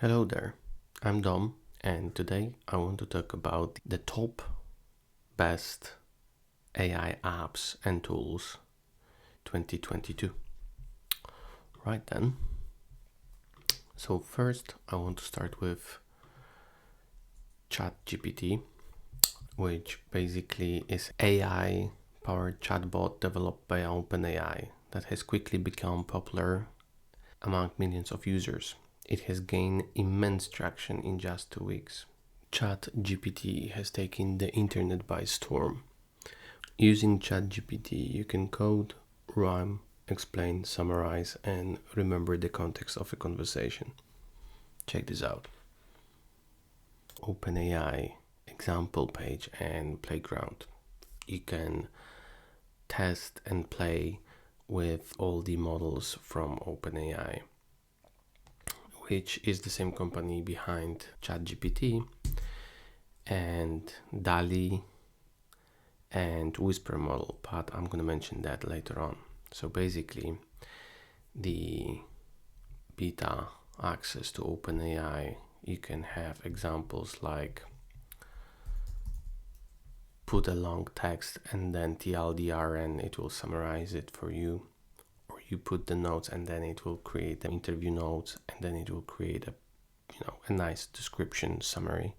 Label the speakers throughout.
Speaker 1: Hello there, I'm Dom, and today I want to talk about the top best AI apps and tools 2022. Right then, so first I want to start with ChatGPT, which basically is AI powered chatbot developed by OpenAI that has quickly become popular among millions of users. It has gained immense traction in just 2 weeks. ChatGPT has taken the internet by storm. Using ChatGPT, you can code, rhyme, explain, summarize, and remember the context of a conversation. Check this out. OpenAI example page and playground. You can test and play with all the models from OpenAI, which is the same company behind ChatGPT and DALL-E and Whisper model, but I'm going to mention that later on. So basically, the beta access to OpenAI, you can have examples like put a long text and then TLDR and it will summarize it for you, or you put the notes and then it will create the interview notes and then it will create a nice description summary,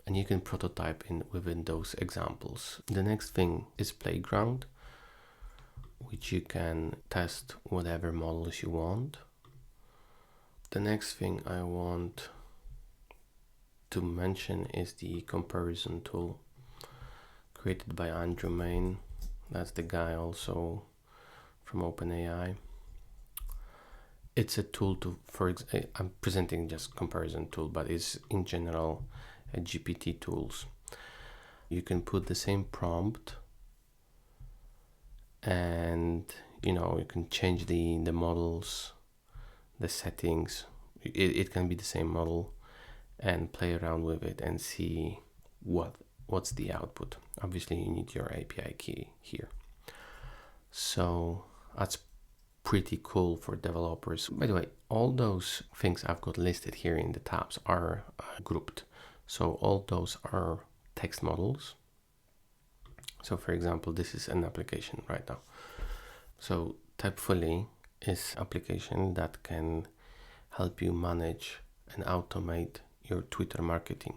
Speaker 1: and you can prototype within those examples. The next thing is Playground, which you can test whatever models you want. The next thing I want to mention is the comparison tool created by Andrew Main. That's the guy also from OpenAI. It's a tool I'm presenting just comparison tool, but it's in general a GPT tools. You can put the same prompt and you can change the models, the settings. It can be the same model and play around with it and see what's the output. Obviously you need your API key here. So that's pretty cool for developers. By the way, all those things I've got listed here in the tabs are grouped. So all those are text models. So for example, this is an application right now. So Typefully is an application that can help you manage and automate your Twitter marketing,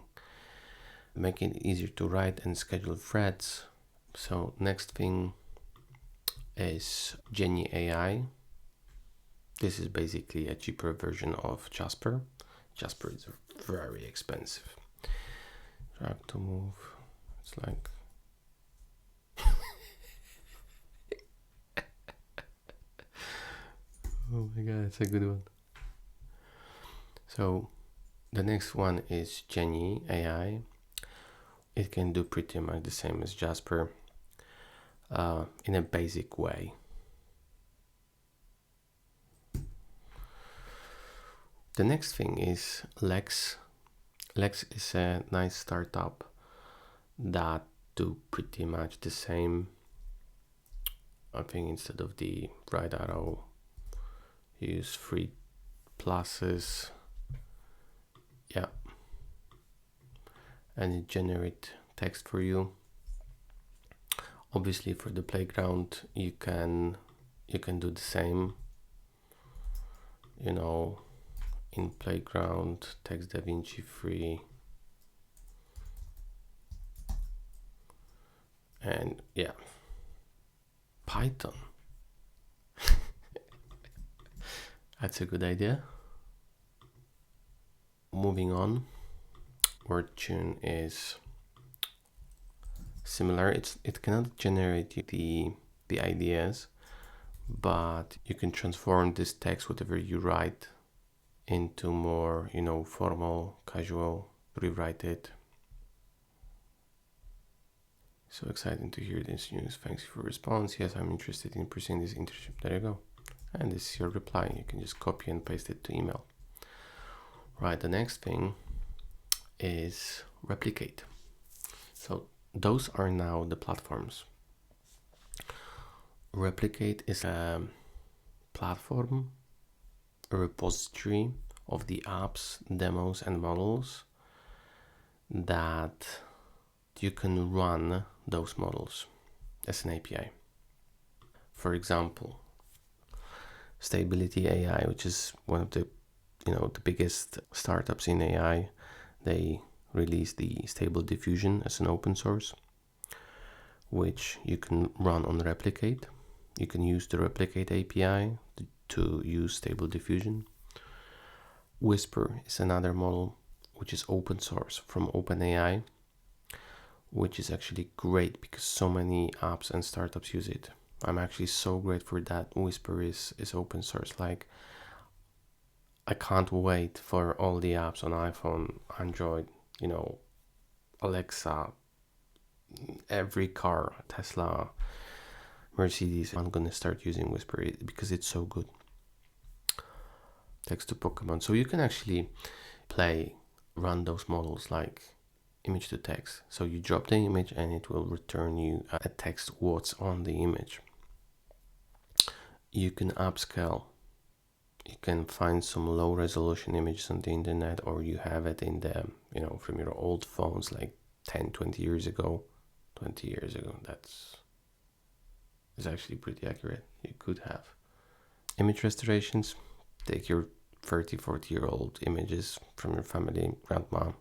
Speaker 1: make it easier to write and schedule threads. So next thing is Jenni.AI. This is basically a cheaper version of Jasper. Jasper is very expensive. Drag to move. It's like oh my god, it's a good one. So the next one is Jenni.AI. It can do pretty much the same as Jasper in a basic way. The next thing is Lex. Lex is a nice startup that do pretty much the same. I think instead of the right arrow, use 3 pluses. Yeah. And it generate text for you. Obviously for the playground you can do the same. In playground, text DaVinci 3. And yeah. Python. That's a good idea. Moving on, WordTune is similar. It cannot generate the ideas, but you can transform this text, whatever you write, into more formal, casual, rewrite it. So exciting to hear this news. Thanks for your response. Yes, I'm interested in pursuing this internship. There you go. And this is your reply. You can just copy and paste it to email. Right, the next thing is Replicate. So those are now the platforms. Replicate is a platform, a repository of the apps, demos, and models that you can run those models as an API. For example, Stability AI, which is one of the the biggest startups in AI, they released the Stable Diffusion as an open source, which you can run on Replicate. You can use the Replicate API to use Stable Diffusion. Whisper is another model which is open source from OpenAI, which is actually great because so many apps and startups use it. I'm actually so grateful that Whisper is open source. Like, I can't wait for all the apps on iPhone, Android, Alexa, every car, Tesla, Mercedes. I'm gonna start using Whisper because it's so good. Text to Pokemon. So you can actually run those models like image to text. So you drop the image and it will return you a text what's on the image. You can upscale. You can find some low resolution images on the internet, or you have it in the, from your old phones like 10, 20 years ago. 20 years ago, that's actually pretty accurate. You could have image restorations. Take your 30, 40-year-old images from your family, grandma,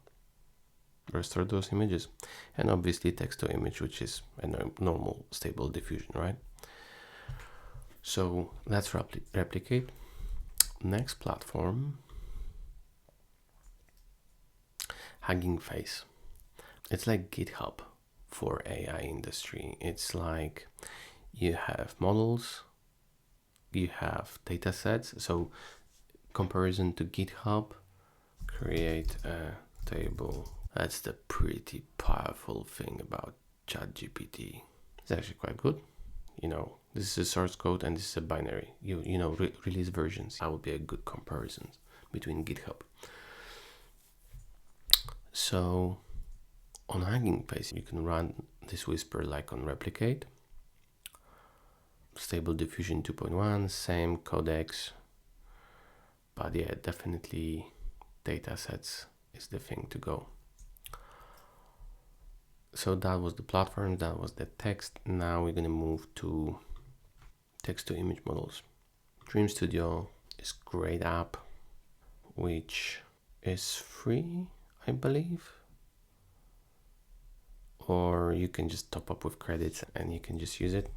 Speaker 1: restore those images. And obviously text to image, which is a normal Stable Diffusion, right? So that's Replicate. Next platform, Hugging Face. It's like GitHub for AI industry. It's like you have models, you have data sets. So comparison to GitHub, create a table. That's the pretty powerful thing about ChatGPT. It's actually quite good. This is a source code and this is a binary. Release versions. That would be a good comparison between GitHub. So on Hugging Face, you can run this Whisper like on Replicate. Stable Diffusion 2.1, same codecs. But yeah, definitely datasets is the thing to go. So that was the platform, that was the text. Now we're gonna move to text to image models. Dream Studio is a great app, which is free, I believe. Or you can just top up with credits and you can just use it.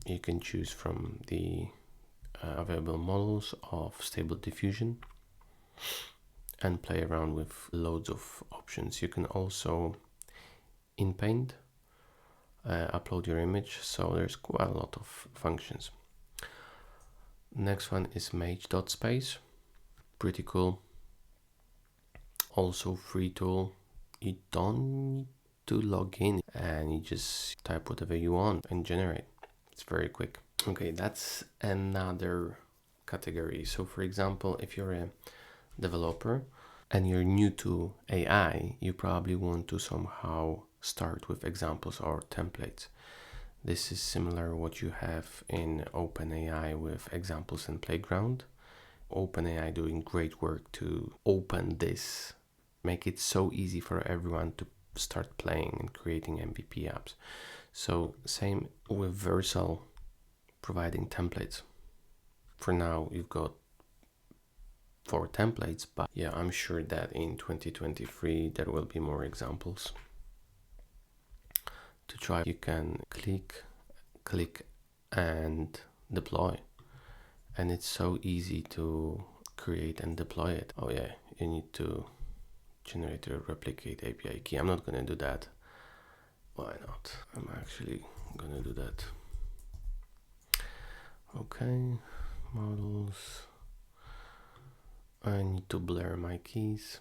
Speaker 1: You can choose from the available models of Stable Diffusion and play around with loads of options. You can also in Paint upload your image, so there's quite a lot of functions. Next one is mem.ai. Pretty cool. Also free tool. You don't need to log in and you just type whatever you want and generate. It's very quick. Okay, that's another category. So for example, if you're a developer and you're new to AI, you probably want to somehow start with examples or templates. This is similar what you have in OpenAI with examples and playground. OpenAI doing great work to open this, make it so easy for everyone to start playing and creating MVP apps. So same with Vercel, providing templates. For now, you've got 4 templates, but yeah, I'm sure that in 2023 there will be more examples to try. You can click and deploy, and it's so easy to create and deploy it. Oh yeah, you need to generate a replicate API key. I'm not gonna do that. Why not? I'm actually gonna do that. Okay, models. I need to blur my keys.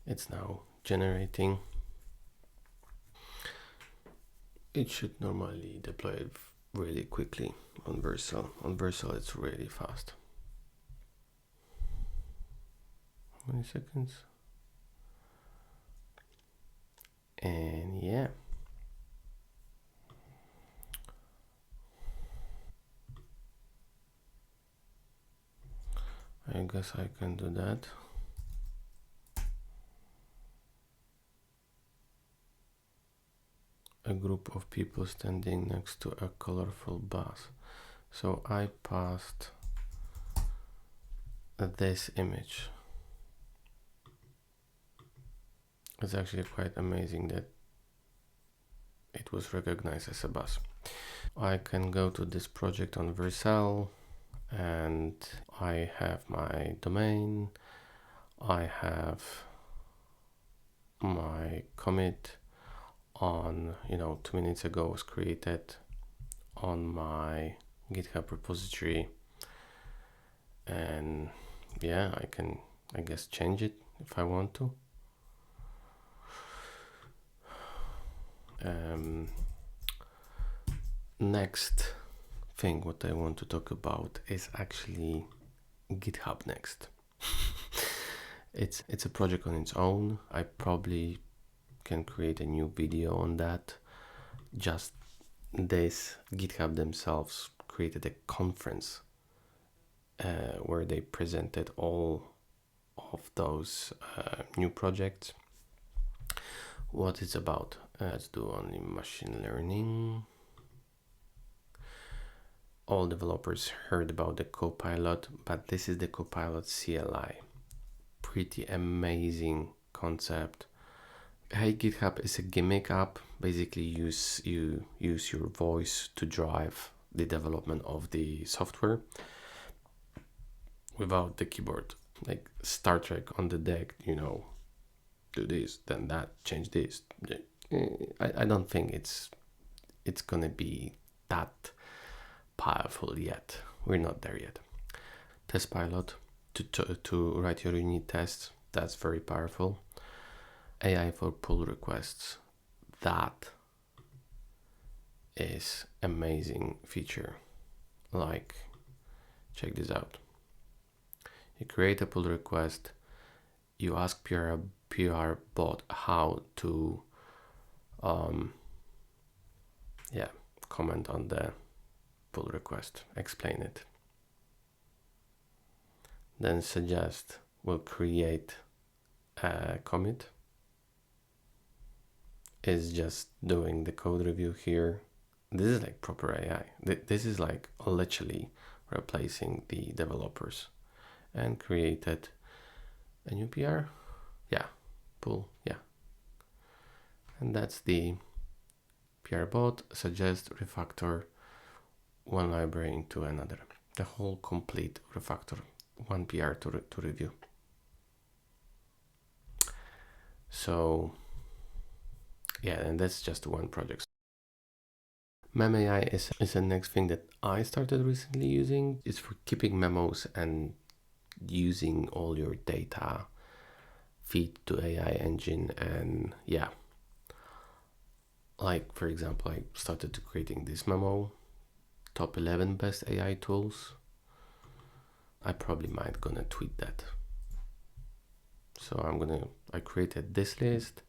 Speaker 1: It's now generating. It should normally deploy really quickly on Vercel. On Vercel, it's really fast. How many seconds? And yeah. I guess I can do that. A group of people standing next to a colorful bus. So I passed this image. It's actually quite amazing that it was recognized as a bus. I can go to this project on Vercel, and I have my domain, I have my commit on, 2 minutes ago was created on my GitHub repository, and yeah, I can, I guess, change it if I want to. Next thing what I want to talk about is actually GitHub Next. It's a project on its own. I probably can create a new video on that. Just this, GitHub themselves created a conference where they presented all of those new projects. What it's about. Let's do only machine learning. All developers heard about the Copilot, but this is the Copilot CLI. Pretty amazing concept. Hey GitHub is a gimmick app. Basically, you use your voice to drive the development of the software without the keyboard. Like Star Trek on the deck, do this, then that, change this. I don't think it's gonna be that powerful yet. We're not there yet. Test pilot to write your unit tests. That's very powerful. AI for pull requests. That is amazing feature. Like, check this out. You create a pull request. You ask PR bot how to comment on the pull request, explain it. Then suggest will create a commit. Is just doing the code review here. This is like proper AI. This is like literally replacing the developers, and created a new PR. Yeah, pull, yeah. And that's the PR bot, suggest, refactor one library into another. The whole complete refactor, one PR to review. So yeah, and that's just one project. Mem.ai is the next thing that I started recently using. It's for keeping memos and using all your data, feed to AI engine, and yeah. Like for example, I started creating this memo, top 11 best AI tools. I probably might gonna tweet that. So I created this list,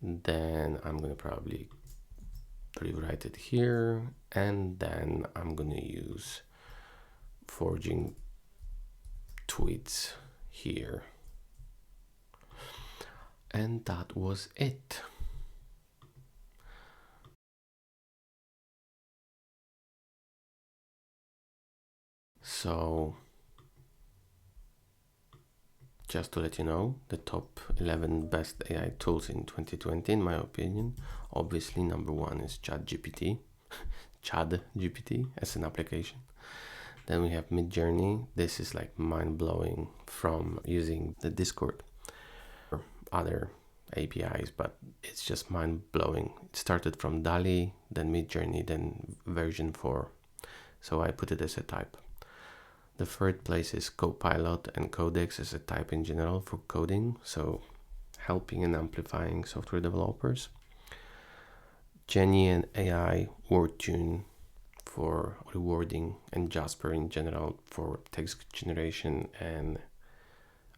Speaker 1: then I'm gonna probably rewrite it here, and then I'm gonna use forging tweets here. And that was it. So just to let you know, the top 11 best AI tools in 2020, in my opinion, obviously number one is ChatGPT, ChatGPT as an application. Then we have Midjourney. This is like mind-blowing from using the Discord or other APIs, but it's just mind-blowing. It started from DALL-E, then Midjourney, then version 4. So I put it as a type. The third place is Copilot and Codex as a type in general for coding, so helping and amplifying software developers. Jenni.AI, WordTune, for rewarding, and Jasper in general for text generation and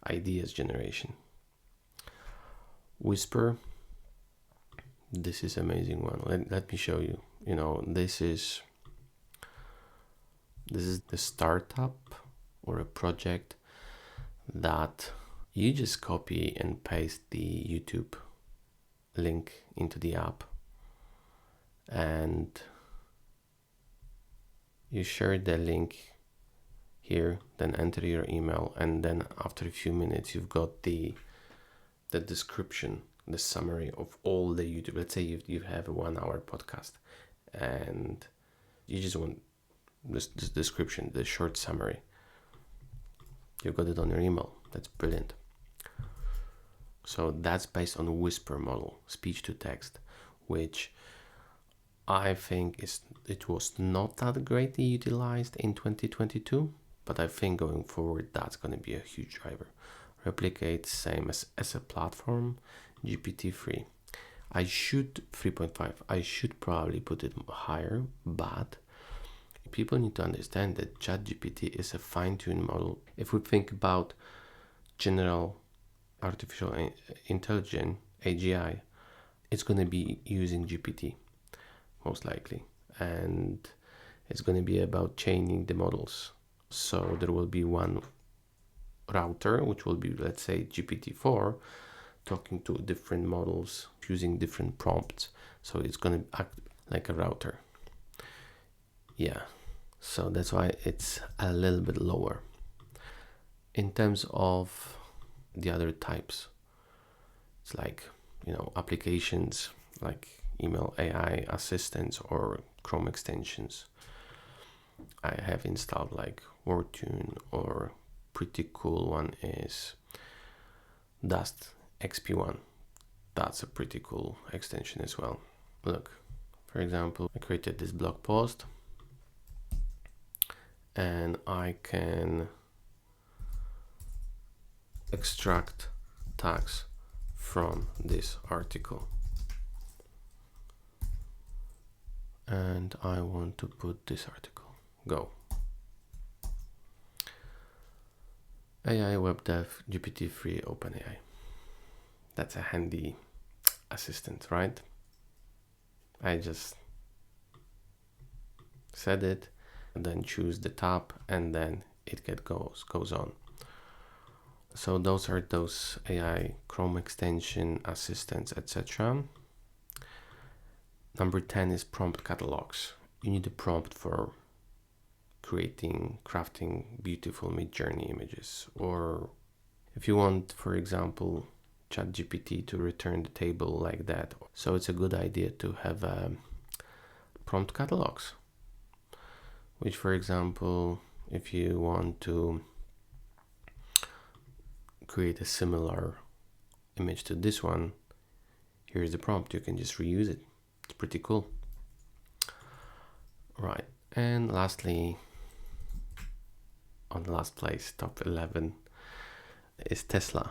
Speaker 1: ideas generation. Whisper, this is amazing one. Let me show you. This is the startup or a project that you just copy and paste the YouTube link into the app, and you share the link here, then enter your email, and then after a few minutes you've got the description, the summary of all the YouTube. Let's say you have a 1 hour podcast and you just want this description, the short summary. You've got it on your email. That's brilliant. So that's based on a Whisper model, speech to text, which I think it was not that greatly utilized in 2022, but I think going forward that's going to be a huge driver. Replicate same as a platform, GPT-3. 3.5. I should probably put it higher, but people need to understand that ChatGPT is a fine-tuned model. If we think about general artificial intelligence, AGI, it's going to be using GPT, most likely. And it's going to be about chaining the models. So there will be one router, which will be, let's say, GPT-4, talking to different models, using different prompts. So it's going to act like a router. Yeah, so that's why it's a little bit lower. In terms of the other types, it's like, applications like email AI assistants or Chrome extensions. I have installed like WordTune, or pretty cool one is Dust XP1. That's a pretty cool extension as well. Look, for example, I created this blog post and I can extract tags from this article, and I want to put this article. Go. AI Web Dev GPT-3 OpenAI. That's a handy assistant, right? I just set it and then choose the tab, and then it goes on. So those are those AI Chrome extension assistants, etc. Number 10 is prompt catalogs. You need a prompt for crafting beautiful mid-journey images, or if you want, for example, ChatGPT to return the table like that. So it's a good idea to have prompt catalogs, which, for example, if you want to create a similar image to this one, here's the prompt. You can just reuse it. It's pretty cool. Right, and lastly, on the last place, top 11, is Tesla,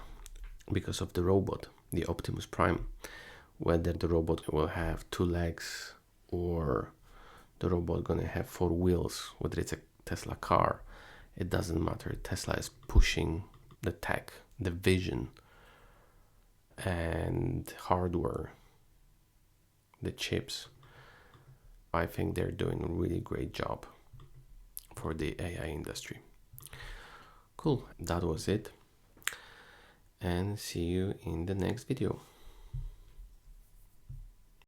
Speaker 1: because of the robot, the Optimus Prime. Whether the robot will have 2 legs or the robot gonna have 4 wheels, whether it's a Tesla car, it doesn't matter. Tesla is pushing the tech, the vision and hardware, the chips. I think they're doing a really great job for the AI industry. Cool, that was it, and see you in the next video.